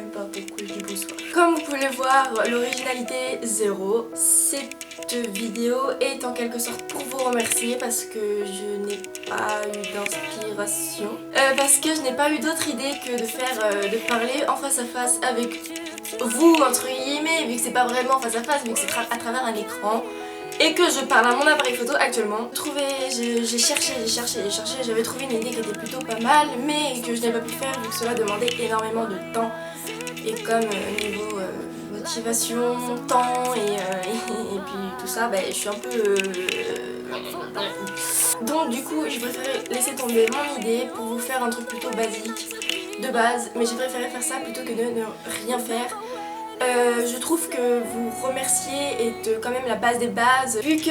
même pas pourquoi je dis bonsoir. Comme vous pouvez le voir, l'originalité 0. Cette vidéo est en quelque sorte pour vous remercier parce que je n'ai pas eu d'inspiration. Parce que je n'ai pas eu d'autre idée que de parler en face à face avec vous, entre guillemets, vu que c'est pas vraiment face à face, vu que c'est à travers un écran. Et que je parle à mon appareil photo actuellement. J'ai cherché, j'avais trouvé une idée qui était plutôt pas mal, mais que je n'ai pas pu faire vu que cela demandait énormément de temps. Et comme niveau motivation, temps et puis tout ça, bah, je suis un peu... Donc du coup, j'ai préféré laisser tomber mon idée pour vous faire un truc plutôt basique, de base, mais j'ai préféré faire ça plutôt que de ne rien faire. Je trouve que vous remercier est quand même la base des bases. Vu que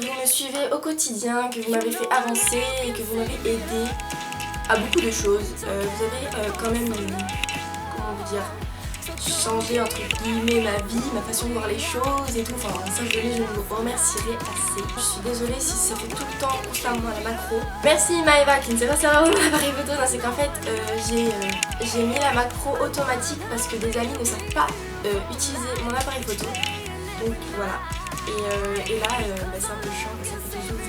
vous me suivez au quotidien, que vous m'avez fait avancer et que vous m'avez aidé à beaucoup de choses, vous avez quand même, comment vous dire, changé entre guillemets ma vie, ma façon de voir les choses et tout. Enfin, ça je vous remercierai assez. Je suis désolée si ça fait tout le temps constamment à la macro. Merci Maëva qui ne sait pas servir mon appareil photo. Non, c'est qu'en fait j'ai mis la macro automatique parce que des amis ne savent pas utiliser mon appareil photo. Donc voilà. Et là bah, c'est un peu chiant, ça fait toujours.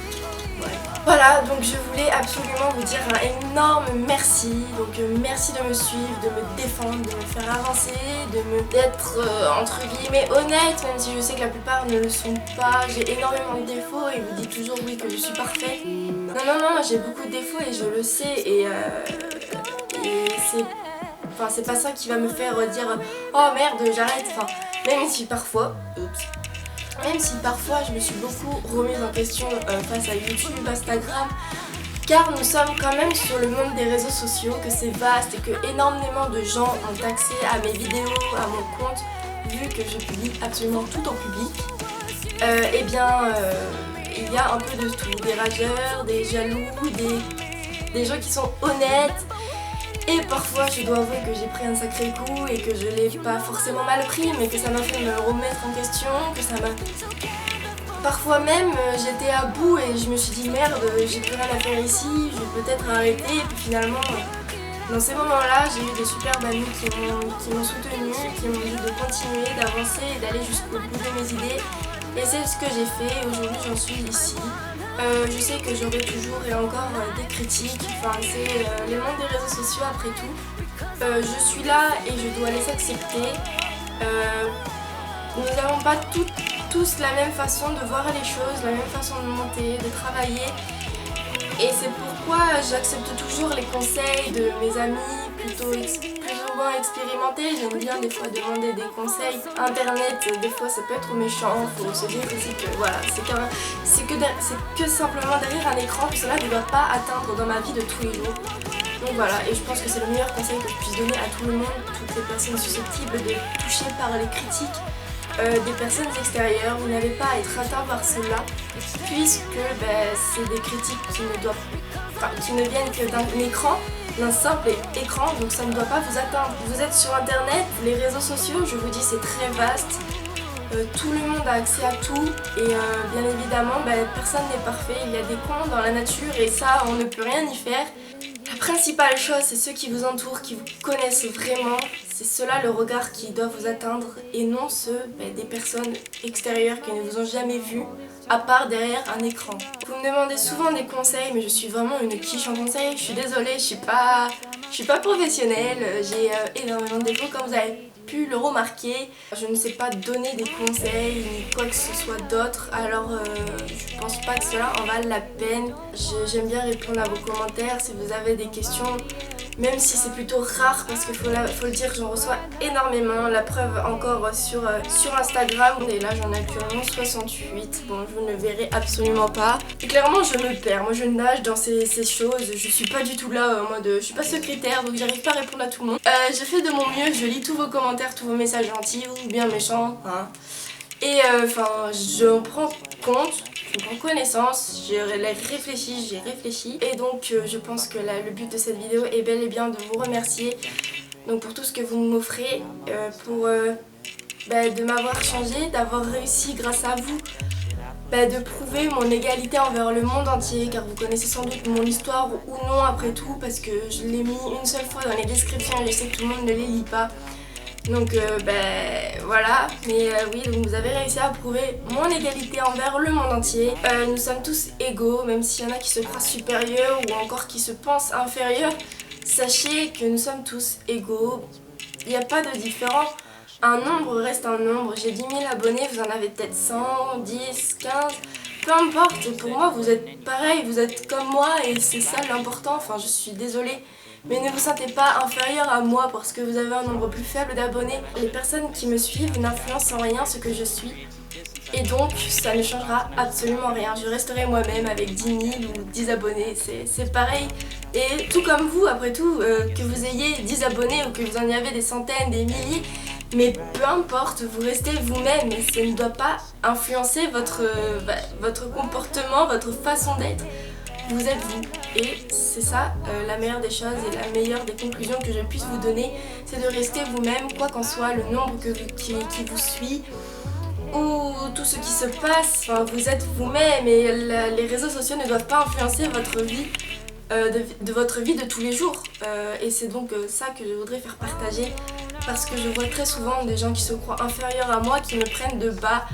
Ouais. Voilà, donc je voulais absolument vous dire un énorme merci. Donc merci de me suivre, de me défendre, de me faire avancer, d'être entre guillemets honnête, même si je sais que la plupart ne le sont pas. J'ai énormément de défauts et vous dites toujours oui que je suis parfaite. Non, j'ai beaucoup de défauts et je le sais et c'est pas ça qui va me faire dire oh merde j'arrête. Enfin, même si parfois, même si parfois je me suis beaucoup remise en question face à YouTube, Instagram, car nous sommes quand même sur le monde des réseaux sociaux, que c'est vaste et que énormément de gens ont accès à mes vidéos, à mon compte, vu que je publie absolument tout en public. Il y a un peu de tout, des rageurs, des jaloux, des gens qui sont honnêtes. Et parfois je dois avouer que j'ai pris un sacré coup et que je l'ai pas forcément mal pris, mais que ça m'a fait me remettre en question, que ça m'a... Parfois même j'étais à bout et je me suis dit merde, j'ai plus rien à faire ici, je vais peut-être arrêter. Et puis finalement, dans ces moments-là, j'ai eu des superbes amis qui m'ont soutenue, qui m'ont dit de continuer, d'avancer et d'aller jusqu'au bout de mes idées. Et c'est ce que j'ai fait et aujourd'hui j'en suis ici. Je sais que j'aurai toujours et encore des critiques, enfin c'est le monde des réseaux sociaux après tout. Je suis là et je dois les accepter. Nous n'avons pas tous la même façon de voir les choses, la même façon de monter, de travailler. Et c'est pourquoi j'accepte toujours les conseils de mes amis plus ou moins expérimentés. J'aime bien des fois demander des conseils. Internet, des fois ça peut être méchant, faut se dire aussi que voilà, c'est que simplement derrière un écran, que cela ne doit pas atteindre dans ma vie de tous les jours. Donc voilà, et je pense que c'est le meilleur conseil que je puisse donner à tout le monde, toutes les personnes susceptibles de toucher par les critiques des personnes extérieures. Vous n'avez pas à être atteint par cela, puisque c'est des critiques qui ne viennent que d'un écran, d'un simple écran, donc ça ne doit pas vous atteindre. Vous êtes sur internet, les réseaux sociaux, je vous dis c'est très vaste, tout le monde a accès à tout et bien évidemment personne n'est parfait, il y a des cons dans la nature et ça on ne peut rien y faire. La principale chose, c'est ceux qui vous entourent, qui vous connaissent vraiment. C'est cela le regard qui doit vous atteindre et non ceux des personnes extérieures qui ne vous ont jamais vu, à part derrière un écran. Vous me demandez souvent des conseils, mais je suis vraiment une quiche en conseil. Je suis désolée, je suis pas professionnelle, j'ai énormément de défauts comme vous avez pu le remarquer. Je ne sais pas donner des conseils ni quoi que ce soit d'autre, alors je pense pas que cela en vale la peine. J'aime bien répondre à vos commentaires si vous avez des questions, même si c'est plutôt rare parce qu'il faut le dire, j'en reçois énormément. La preuve encore sur Instagram, et là j'en ai actuellement 68. Bon, vous ne le verrez absolument pas. Et clairement je me perds, moi je nage dans ces choses, je suis pas du tout là en mode je suis pas secrétaire donc j'arrive pas à répondre à tout le monde. Je fais de mon mieux, je lis tous vos commentaires, tous vos messages gentils ou bien méchants, hein. Et je prends compte, je prends connaissance, j'ai réfléchi et donc je pense que le but de cette vidéo est bel et bien de vous remercier donc pour tout ce que vous m'offrez, de m'avoir changé, d'avoir réussi grâce à vous de prouver mon égalité envers le monde entier, car vous connaissez sans doute mon histoire ou non après tout parce que je l'ai mis une seule fois dans les descriptions et je sais que tout le monde ne les lit pas. Donc voilà, mais oui, donc vous avez réussi à prouver mon égalité envers le monde entier. Nous sommes tous égaux, même s'il y en a qui se croient supérieurs ou encore qui se pensent inférieurs. Sachez que nous sommes tous égaux, il n'y a pas de différence. Un nombre reste un nombre, j'ai 10 000 abonnés, vous en avez peut-être 100, 10, 15, peu importe, pour moi vous êtes pareil, vous êtes comme moi et c'est ça l'important, enfin je suis désolée. Mais ne vous sentez pas inférieur à moi parce que vous avez un nombre plus faible d'abonnés. Les personnes qui me suivent n'influencent en rien ce que je suis. Et donc ça ne changera absolument rien. Je resterai moi-même avec 10 000 ou 10 abonnés, c'est pareil. Et tout comme vous, après tout, que vous ayez 10 abonnés ou que vous en ayez des centaines, des milliers, mais peu importe, vous restez vous-même et ça ne doit pas influencer votre comportement, votre façon d'être. Vous êtes vous et c'est ça la meilleure des choses et la meilleure des conclusions que je puisse vous donner, c'est de rester vous-même, quoi qu'en soit le nombre qui vous suit ou tout ce qui se passe, enfin, vous êtes vous-même et les réseaux sociaux ne doivent pas influencer votre vie, de votre vie de tous les jours. Et c'est donc ça que je voudrais faire partager parce que je vois très souvent des gens qui se croient inférieurs à moi, qui me prennent de bas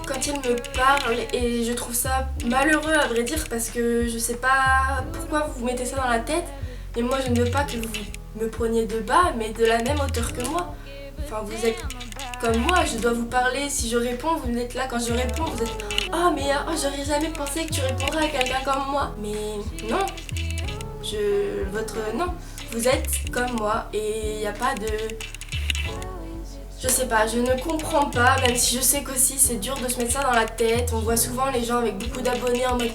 quand ils me parlent et je trouve ça malheureux à vrai dire parce que je sais pas pourquoi vous mettez ça dans la tête, mais moi je ne veux pas que vous me preniez de bas mais de la même hauteur que moi. Enfin vous êtes comme moi, je dois vous parler, si je réponds vous êtes là, quand je réponds vous êtes oh mais j'aurais jamais pensé que tu répondrais à quelqu'un comme moi. Mais non, non, vous êtes comme moi et il n'y a pas de... Je sais pas, je ne comprends pas, même si je sais qu'aussi c'est dur de se mettre ça dans la tête. On voit souvent les gens avec beaucoup d'abonnés en mode...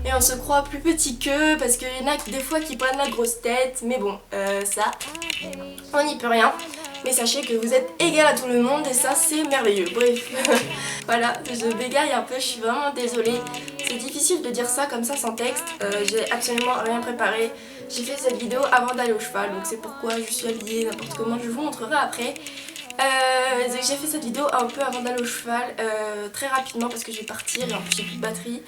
Et on se croit plus petit qu'eux parce qu'il y en a des fois qui prennent la grosse tête. Mais bon, ça, on n'y peut rien. Mais sachez que vous êtes égal à tout le monde et ça c'est merveilleux. Bref, voilà, je bégaye un peu, je suis vraiment désolée. C'est difficile de dire ça comme ça sans texte. J'ai absolument rien préparé. J'ai fait cette vidéo avant d'aller au cheval, donc c'est pourquoi je suis habillée n'importe comment. Je vous montrerai après. J'ai fait cette vidéo un peu avant d'aller au cheval, très rapidement parce que je vais partir et en plus j'ai plus de batterie.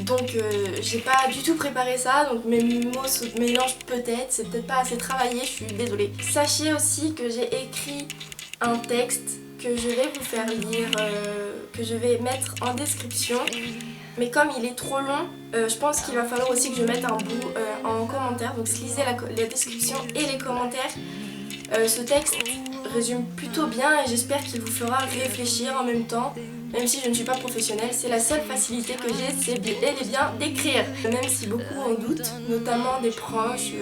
Donc j'ai pas du tout préparé ça, donc mes mots se mélangent peut-être, c'est peut-être pas assez travaillé, je suis désolée. Sachez aussi que j'ai écrit un texte que je vais vous faire lire, que je vais mettre en description. Mais comme il est trop long, je pense qu'il va falloir aussi que je mette un bout en commentaire, donc lisez la description et les commentaires. Ce texte résume plutôt bien et j'espère qu'il vous fera réfléchir en même temps. Même si je ne suis pas professionnelle, c'est la seule facilité que j'ai, c'est bel et bien d'écrire. Même si beaucoup en doutent, notamment des proches,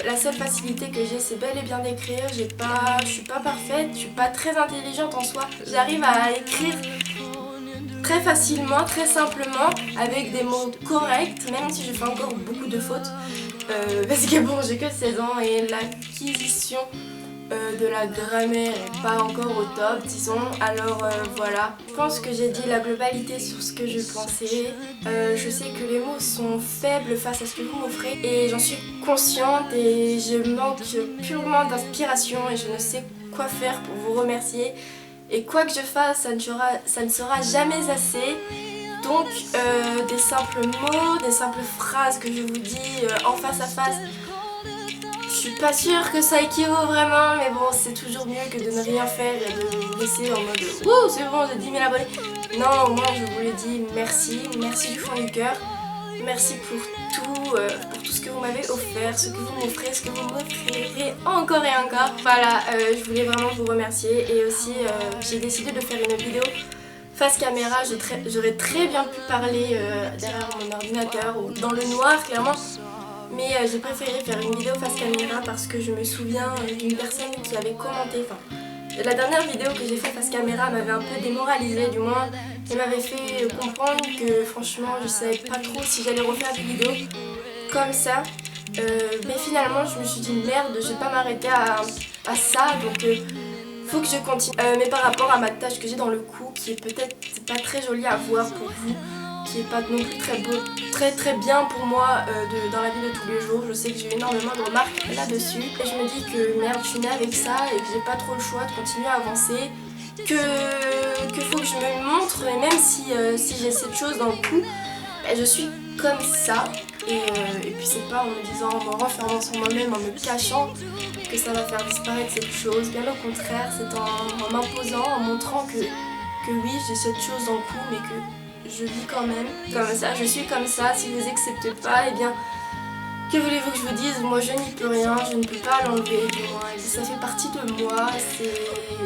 la seule facilité que j'ai, c'est bel et bien d'écrire. Je suis pas parfaite, je suis pas très intelligente en soi. J'arrive à écrire très facilement, très simplement, avec des mots corrects, même si je fais encore beaucoup de fautes. Parce que bon, j'ai que 16 ans et l'acquisition de la grammaire est pas encore au top, disons. Alors voilà, je pense que j'ai dit la globalité sur ce que je pensais. Je sais que les mots sont faibles face à ce que vous m'offrez et j'en suis consciente et je manque purement d'inspiration et je ne sais quoi faire pour vous remercier. Et quoi que je fasse, ça ne sera jamais assez. Donc des simples mots, des simples phrases que je vous dis en face à face, je suis pas sûre que ça équivaut vraiment, mais bon, c'est toujours mieux que de ne rien faire et de laisser en mode « Wouh, c'est bon, j'ai 10 000 abonnés !» Non, au moins je vous le dis, merci du fond du cœur. Merci pour tout ce que vous m'avez offert, ce que vous m'offrez, ce que vous m'offrirez encore et encore. Voilà, je voulais vraiment vous remercier et aussi j'ai décidé de faire une vidéo face caméra. J'aurais très bien pu parler derrière mon ordinateur ou dans le noir clairement. Mais j'ai préféré faire une vidéo face caméra parce que je me souviens d'une personne qui avait commenté, la dernière vidéo que j'ai fait face caméra m'avait un peu démoralisée du moins. Elle m'avait fait comprendre que franchement je savais pas trop si j'allais refaire des vidéos comme ça. Mais finalement je me suis dit merde, je vais pas m'arrêter à ça, donc faut que je continue. Mais par rapport à ma tache que j'ai dans le cou, qui est peut-être pas très jolie à voir pour vous, qui est pas non plus très beau, très bien pour moi dans la vie de tous les jours. Je sais que j'ai énormément de remarques là-dessus et je me dis que merde, je suis née avec ça et que j'ai pas trop le choix de continuer à avancer, que faut que je me montre, et même si j'ai cette chose dans le cou, je suis comme ça. Et puis c'est pas en me disant, en me renfermant sur moi-même, en me cachant que ça va faire disparaître cette chose. Bien au contraire, c'est en m'imposant, en montrant que oui, j'ai cette chose en coup, mais que je vis quand même comme ça, je suis comme ça. Si vous acceptez pas, eh bien, que voulez-vous que je vous dise? Moi je n'y peux rien, je ne peux pas l'enlever du moins. Ça fait partie de moi,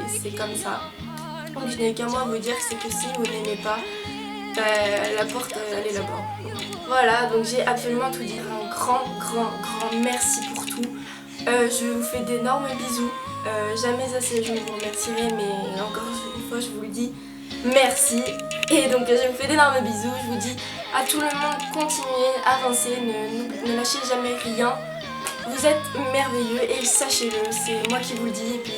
c'est comme ça. Donc je n'ai qu'à moi vous dire que c'est que si vous n'aimez pas, la porte elle est là-bas. Voilà, donc j'ai absolument tout dit. Un grand merci pour tout. Je vous fais d'énormes bisous. Jamais assez je vous remercierai, mais encore une fois je vous le dis, merci. Et donc je vous fais d'énormes bisous. Je vous dis à tout le monde, continuez, avancez, ne lâchez jamais rien. Vous êtes merveilleux et sachez-le, c'est moi qui vous le dis. Et puis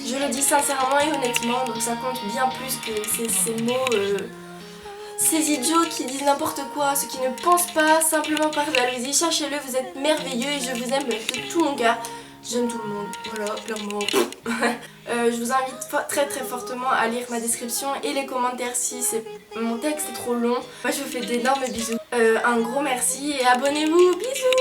je le dis sincèrement et honnêtement, donc ça compte bien plus que ces mots. Ces idiots qui disent n'importe quoi, ceux qui ne pensent pas simplement par jalousie, sachez-le, vous êtes merveilleux et je vous aime de tout mon cœur. J'aime tout le monde, voilà, clairement. Je vous invite très fortement à lire ma description et les commentaires si mon texte est trop long. Moi je vous fais d'énormes bisous. Un gros merci et abonnez-vous, bisous.